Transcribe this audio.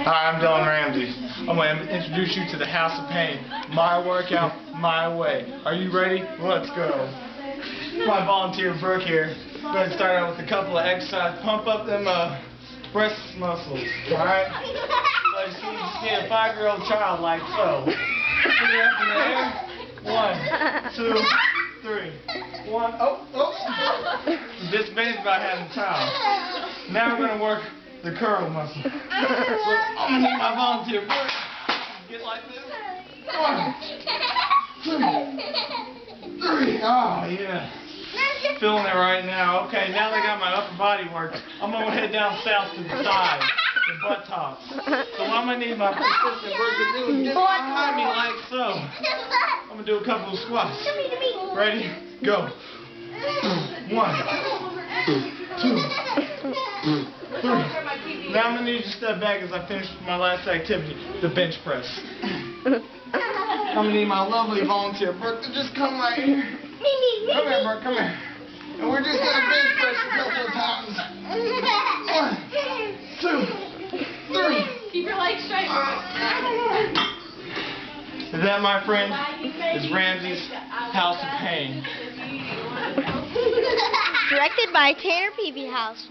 Hi, I'm Dylan Ramsey. I'm going to introduce you to the House of Pain. My workout, my way. Are you ready? Let's go. My volunteer Brooke here. I'm going to start out with a couple of exercises. Pump up them breast muscles. Alright? So you just need a 5-year-old child like so. Put it up in the air. 1, 2, 3. 1. Oh. This baby's about having a child. Now we're going to work the curl muscle. So I'm going to need my volunteer Brooke. Get like this. 1, 2, 3. Oh, yeah. Feeling it right now. Okay, now that I got my upper body worked, I'm going to head down south to the side, the buttocks. So what I'm going to need my persistent Brooke to do is get behind me like so. I'm going to do a couple of squats. Ready? Go. 1, 2, 3. Now I'm going to need you to step back as I finish my last activity, the bench press. I'm going to need my lovely volunteer Brooke to just come right here. Come here, Brooke, come here. And we're just going to bench press a couple of times. 1, 2, 3. Keep your legs straight. That, my friend, is Ramsey's House of Pain. Directed by Tanner Peavy House.